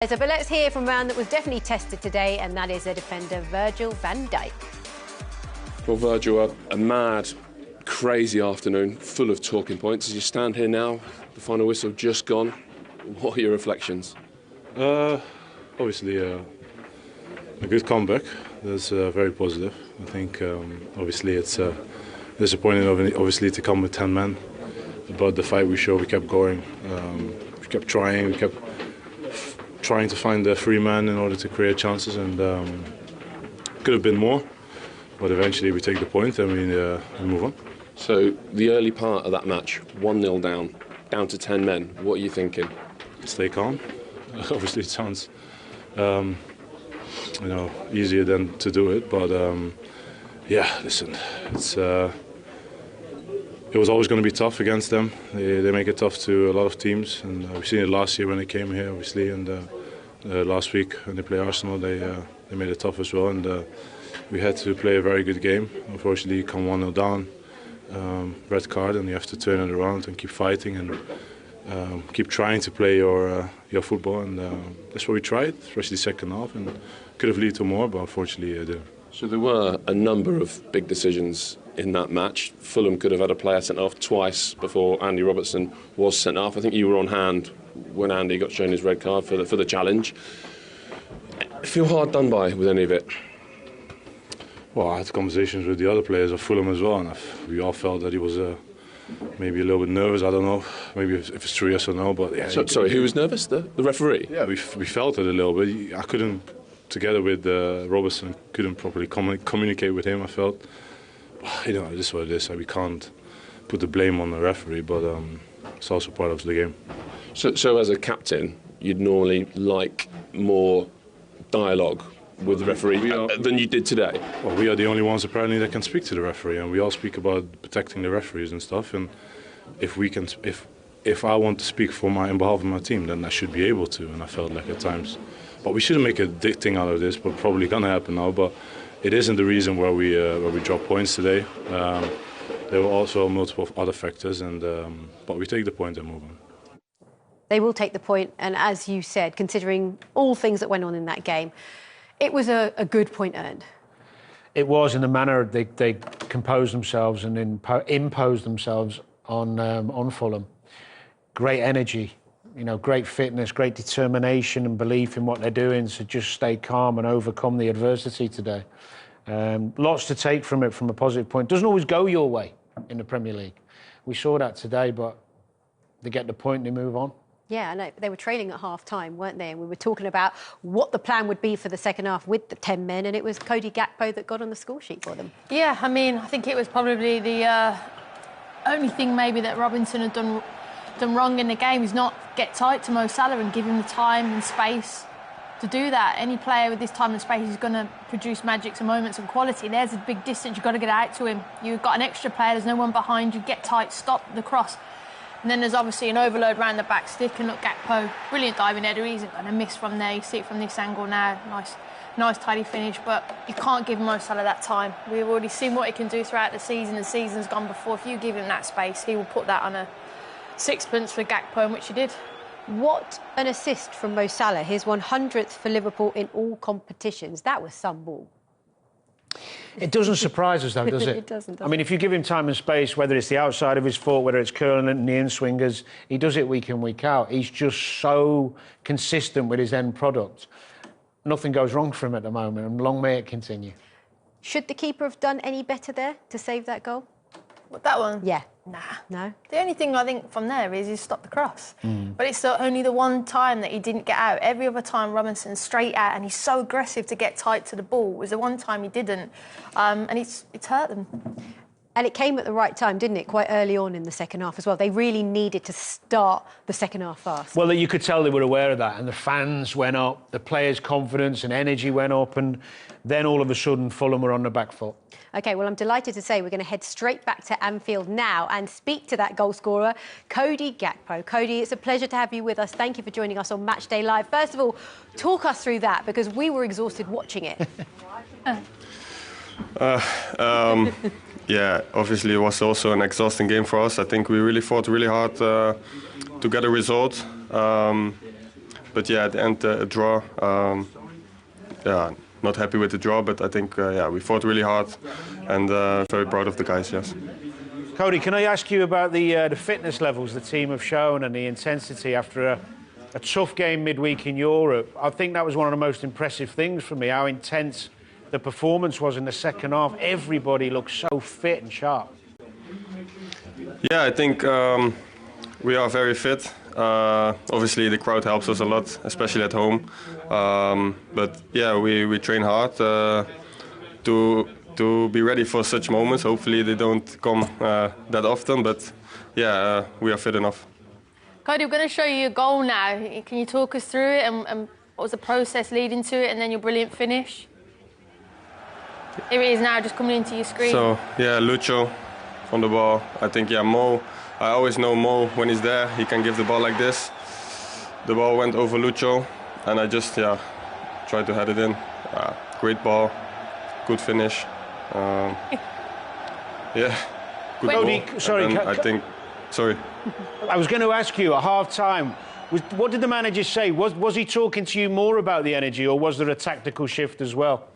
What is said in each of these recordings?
But let's hear from a man that was definitely tested today, and that is a defender, Virgil van Dijk. Well, Virgil, a mad, crazy afternoon, full of talking points. As you stand here now, the final whistle just gone. What are your reflections? Obviously, a good comeback. That's very positive. I think, obviously, it's disappointing, obviously, to come with 10 men. But the fight we showed, we kept going. We kept trying. We kept trying to find the free man in order to create chances, and could have been more. But eventually, we take the point and we move on. So the early part of that match, 1-0 down to 10 men. What are you thinking? Stay calm. Obviously, it sounds easier than to do it, but yeah, listen, it was always going to be tough against them. They make it tough to a lot of teams, and we've seen it last year when they came here, obviously, and last week when they play Arsenal, they made it tough as well, and we had to play a very good game. Unfortunately, you come 1-0 down, red card, and you have to turn it around and keep fighting and keep trying to play your football, and that's what we tried, especially second half, and could have led to more, but unfortunately it didn't. So there were a number of big decisions in that match. Fulham could have had a player sent off twice before Andy Robertson was sent off. I think you were on hand when Andy got shown his red card for the challenge. Feel hard done by with any of it? Well, I had conversations with the other players of Fulham as well, and we all felt that he was maybe a little bit nervous. I don't know, maybe if it's true, yes or no. But yeah. Sorry, who was nervous? The referee? Yeah, we felt it a little bit. I couldn't, together with Robertson, couldn't properly communicate with him. I felt, this is what it is. We can't put the blame on the referee, but it's also part of the game. So as a captain, you'd normally like more dialogue with the referee than you did today? Well, we are the only ones apparently that can speak to the referee, and we all speak about protecting the referees and stuff. And if I want to speak in behalf of my team, then I should be able to. And I felt like at times, but we shouldn't make a big thing out of this. But probably gonna happen now. But it isn't the reason where we drop points today. There were also multiple other factors, and but we take the point and move on. They will take the point, and as you said, considering all things that went on in that game, it was a good point earned. It was, in the manner they composed themselves and imposed themselves on Fulham. Great energy, great fitness, great determination and belief in what they're doing to just stay calm and overcome the adversity today. Lots to take from it from a positive point. Doesn't always go your way in the Premier League. We saw that today, but they get the point, they move on. Yeah, I know. They were trailing at half-time, weren't they? And we were talking about what the plan would be for the second half with the 10 men, and it was Cody Gakpo that got on the score sheet for them. Yeah, I think it was probably the only thing maybe that Robinson had done wrong in the game is not get tight to Mo Salah and give him the time and space to do that. Any player with this time and space is going to produce magics and moments of quality. There's a big distance, you've got to get out to him. You've got an extra player, there's no one behind you, get tight, stop the cross. And then there's obviously an overload round the back stick, and look, Gakpo, brilliant diving header, he isn't going to miss from there. You see it from this angle now, nice tidy finish, but you can't give Mo Salah that time. We've already seen what he can do throughout the season. The season's gone before. If you give him that space, he will put that on a sixpence for Gakpo, and which he did. What an assist from Mo Salah, his 100th for Liverpool in all competitions. That was some ball. It doesn't surprise us, though, does it? It doesn't. I mean, if you give him time and space, whether it's the outside of his foot, whether it's curling and the in-swingers, he does it week in, week out. He's just so consistent with his end product. Nothing goes wrong for him at the moment, and long may it continue. Should the keeper have done any better there to save that goal? What, that one? Yeah. Nah. No? The only thing I think from there is stop the cross. But it's only the one time that he didn't get out. Every other time Robinson's straight out, and he's so aggressive to get tight to the ball. It was the one time he didn't. And it's hurt them. And it came at the right time, didn't it? Quite early on in the second half as well. They really needed to start the second half fast. Well, you could tell they were aware of that, and the fans went up, the players' confidence and energy went up, and then all of a sudden Fulham were on the back foot. OK, well, I'm delighted to say we're going to head straight back to Anfield now and speak to that goal scorer, Cody Gakpo. Cody, it's a pleasure to have you with us. Thank you for joining us on Matchday Live. First of all, talk us through that, because we were exhausted watching it. Yeah, obviously it was also an exhausting game for us. I think we really fought really hard to get a result. yeah, at the end a draw. Yeah, not happy with the draw, but I think yeah, we fought really hard, and very proud of the guys. Yes. Cody, can I ask you about the fitness levels the team have shown and the intensity after a tough game midweek in Europe? I think that was one of the most impressive things for me, how intense the performance was in the second half. Everybody looked so fit and sharp. Yeah, I think we are very fit. Obviously, the crowd helps us a lot, especially at home. But yeah, we train hard to be ready for such moments. Hopefully, they don't come that often. But yeah, we are fit enough. Cody, we're going to show you a goal now. Can you talk us through it and what was the process leading to it, and then your brilliant finish? Here it is now, just coming into your screen. So yeah, Lucho on the ball. I think yeah, Mo. I always know Mo when he's there. He can give the ball like this. The ball went over Lucho, and I just tried to head it in. Great ball, good finish. Yeah, good Cody, ball. sorry. I think. Sorry. I was going to ask you at half-time, what did the manager say? Was he talking to you more about the energy, or was there a tactical shift as well?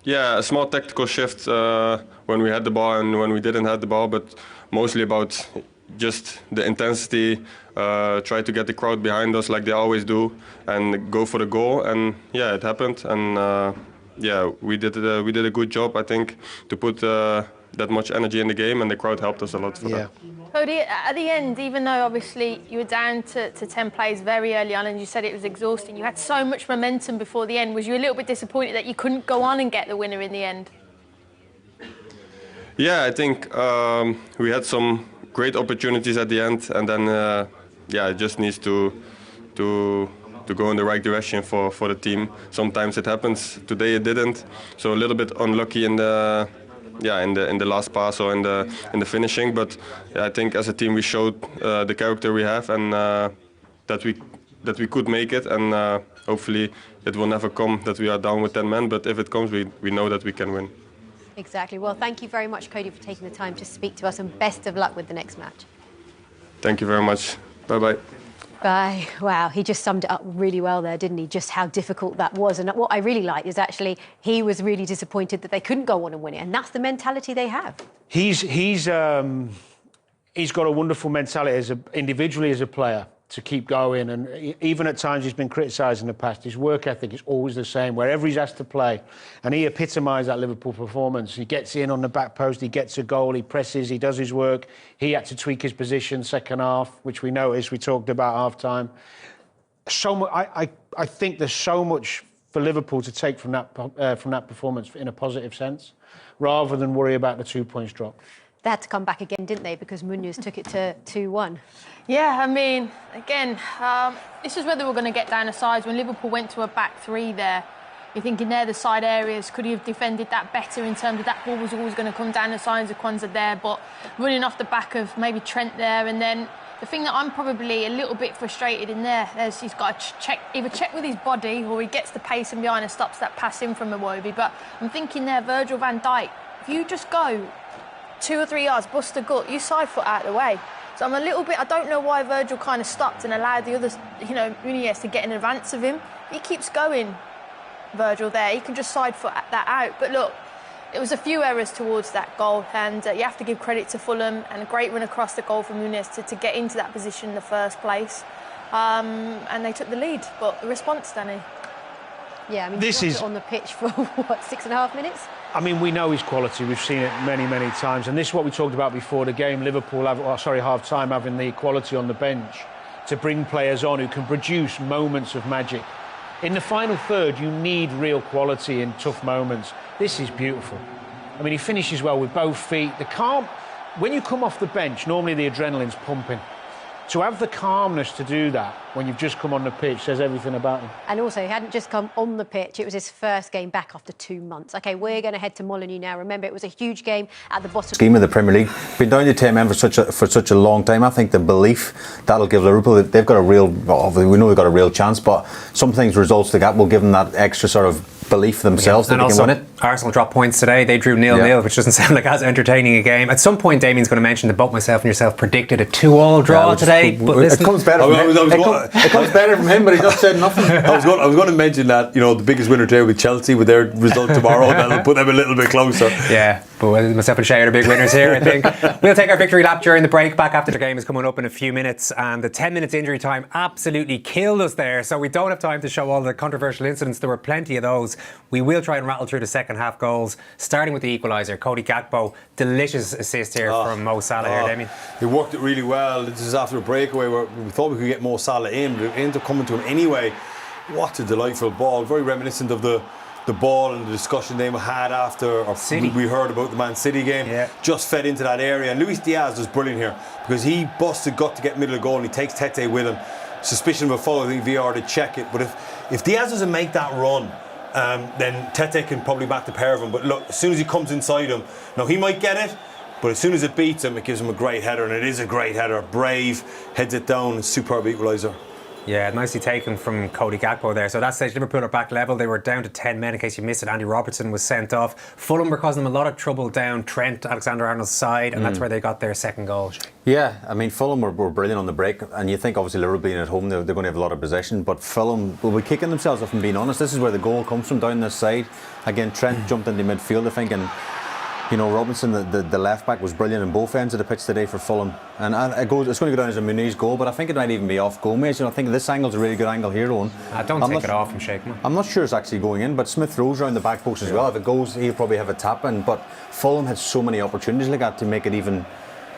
Yeah, a small tactical shift when we had the ball and when we didn't have the ball, but mostly about just the intensity, try to get the crowd behind us like they always do, and go for the goal. And yeah, it happened. And yeah, we did a good job, I think, to put that much energy in the game, and the crowd helped us a lot for that. Cody, at the end, even though obviously you were down to 10 plays very early on and you said it was exhausting, you had so much momentum before the end. Was you a little bit disappointed that you couldn't go on and get the winner in the end? Yeah, I think we had some great opportunities at the end, and then yeah, it just needs to go in the right direction for the team. Sometimes it happens. Today it didn't, so a little bit unlucky in the last pass or in the finishing. But yeah, I think as a team we showed the character we have, and that we could make it, and hopefully it will never come that we are down with 10 men. But if it comes, we know that we can win. Exactly. Well, thank you very much, Cody, for taking the time to speak to us, and best of luck with the next match. Thank you very much. Bye-bye. Bye. Wow, he just summed it up really well there, didn't he? Just how difficult that was. And what I really liked is actually he was really disappointed that they couldn't go on and win it. And that's the mentality they have. He's got a wonderful mentality individually as a player to keep going. And even at times he's been criticised in the past. His work ethic is always the same, wherever he's asked to play. And he epitomised that Liverpool performance. He gets in on the back post, he gets a goal, he presses, he does his work. He had to tweak his position second half, which we noticed, we talked about half-time. I think there's so much for Liverpool to take from that performance in a positive sense, rather than worry about the 2 points drop. They had to come back again, didn't they? Because Munoz took it to 2-1. Yeah, I mean, again, this is where they were going to get down the sides. When Liverpool went to a back three there, you're thinking there, the side areas, could he have defended that better in terms of that ball was always going to come down the sides of Kwanzaa there, but running off the back of maybe Trent there. And then the thing that I'm probably a little bit frustrated in there is he's got to either check with his body, or he gets the pace and behind and stops that pass in from Iwobi. But I'm thinking there, Virgil van Dijk, if you just go 2 or 3 yards, bust a gut, you side foot out of the way. So I'm a little bit, I don't know why Virgil kind of stopped and allowed the others, Munoz to get in advance of him. He keeps going, Virgil there, he can just side foot that out. But look, it was a few errors towards that goal, and you have to give credit to Fulham, and a great run across the goal from Munoz to get into that position in the first place. And they took the lead, but the response, Danny? Yeah, I mean, this is on the pitch for, what, 6.5 minutes? I mean, we know his quality. We've seen it many, many times. And this is what we talked about before the game. Liverpool, half-time, having the quality on the bench to bring players on who can produce moments of magic. In the final third, you need real quality in tough moments. This is beautiful. I mean, he finishes well with both feet. The calm, when you come off the bench, normally the adrenaline's pumping. To have the calmness to do that when you've just come on the pitch says everything about him. And also, he hadn't just come on the pitch. It was his first game back after 2 months. OK, we're going to head to Molineux now. Remember, it was a huge game at the bottom. Scheme of the Premier League. Been down to 10 men for such a long time. I think the belief that'll give Liverpool, they've got a real, we know they've got a real chance, but some things, results like that will give them that extra sort of belief themselves that they can win it. Arsenal dropped points today. They drew 0-0, which doesn't sound like as entertaining a game. At some point, Damien's going to mention that both myself and yourself predicted a 2-2 draw today. But it comes better from him. It comes better from him, but he's not said nothing. I was going to mention that, the biggest winner today with Chelsea with their result tomorrow. That'll put them a little bit closer. Yeah, but myself and Shay are the big winners here, I think. We'll take our victory lap during the break. Back after the game is coming up in a few minutes, and the 10 minutes injury time absolutely killed us there. So we don't have time to show all the controversial incidents. There were plenty of those. We will try and rattle through the second half goals, starting with the equaliser. Cody Gakpo, delicious assist here from Mo Salah here, Damien. He worked it really well. This is after a breakaway where we thought we could get Mo Salah in, but it ended up coming to him anyway. What a delightful ball. Very reminiscent of the ball and the discussion they had after we heard about the Man City game. Yeah. Just fed into that area. And Luis Diaz was brilliant here because he busted gut to get middle of goal and he takes Tete with him. Suspicion of a foul. I think VR to check it. But if Diaz doesn't make that run, then Tete can probably back the pair of them. But look, as soon as he comes inside him, now he might get it, but as soon as it beats him, it gives him a great header, and it is a great header. Brave, heads it down, superb equaliser. Yeah, nicely taken from Cody Gakpo there. So at that stage, Liverpool are back level. They were down to 10 men in case you missed it. Andy Robertson was sent off. Fulham were causing them a lot of trouble down Trent Alexander-Arnold's side, and that's where they got their second goal. Yeah, I mean, Fulham were brilliant on the break, and you think obviously Liverpool being at home, they're going to have a lot of possession, but Fulham will be kicking themselves, if I'm being honest. This is where the goal comes from, down this side. Again, Trent jumped into midfield, I think, and Robinson, the left back, was brilliant in both ends of the pitch today for Fulham. And it's going to go down as a Muniz goal, but I think it might even be off Gomez. I think this angle's a really good angle here, Owen. I don't take it off from Shakeman. I'm not sure it's actually going in, but Smith Rowe's around the back post as well. If it goes, he'll probably have a tap in. But Fulham had so many opportunities like that to make it even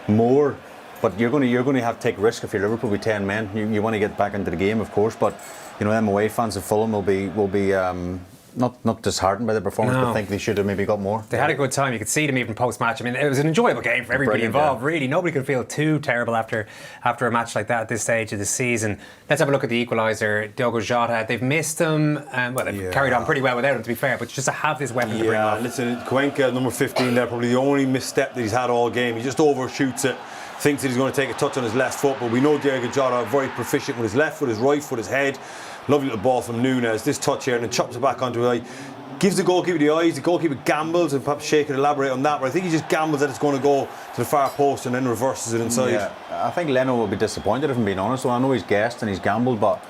more. But you're going to have to take risk if you're Liverpool with 10 men. You want to get back into the game, of course. But them away fans of Fulham will be. Not disheartened by the performance, but think they should have maybe got more. They had a good time. You could see them even post-match. I mean, it was an enjoyable game for everybody involved, really. Nobody could feel too terrible after a match like that at this stage of the season. Let's have a look at the equaliser. Diogo Jota, they've missed him. They've carried on pretty well without him, to be fair, but just to have this weapon to bring off. Listen, Cuenca, number 15 there, probably the only misstep that he's had all game. He just overshoots it. Thinks that he's going to take a touch on his left foot, but we know Diogo Jota very proficient with his left foot, his right foot, his head. Lovely little ball from Nunes. This touch here, and then chops it back onto it. Gives the goalkeeper the eyes. The goalkeeper gambles, and perhaps Shay could elaborate on that. But I think he just gambles that it's going to go to the far post and then reverses it inside. Yeah, I think Leno will be disappointed, if I'm being honest. Well, I know he's guessed and he's gambled, but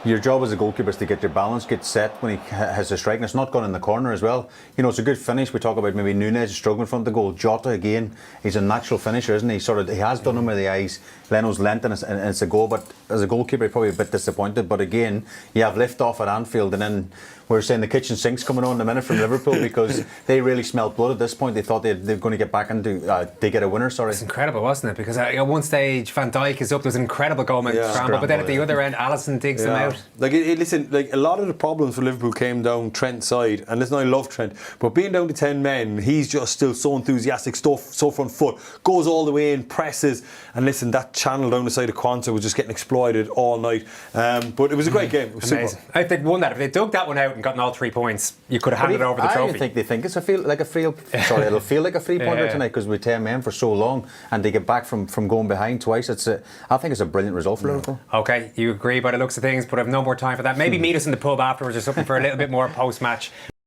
your job as a goalkeeper is to get your balance, get set when he has a strike, and it's not gone in the corner as well. It's a good finish. We talk about maybe Nunes struggling in front of the goal. Jota again, he's a natural finisher, isn't he? He has done him with the eyes. Leno's lent and it's a goal, but as a goalkeeper, you're probably a bit disappointed. But again, you have lift off at Anfield, and then we're saying the kitchen sink's coming on in a minute from Liverpool because they really smelt blood at this point. They thought they're going to get back into they get a winner. Sorry, it's incredible, wasn't it? Because at one stage Van Dijk is up. There's an incredible goal scramble, but then at the other end, Alisson digs them out. Listen, a lot of the problems for Liverpool came down Trent's side, and listen, I love Trent, but being down to 10 men, he's just still so enthusiastic, so front foot, goes all the way in, presses, and listen, that channel down the side of Quanta was just getting exploited all night. But it was a great game. It was amazing. Super. If they'd won that, if they dug that one out and gotten all 3 points, you could have handed over the trophy. I think it's it'll feel like a three-pointer tonight because we 10 men for so long, and they get back from going behind twice. I think it's a brilliant result for Liverpool. Okay, you agree by the looks of things, but I've no more time for that. Maybe meet us in the pub afterwards or something for a little bit more post-match.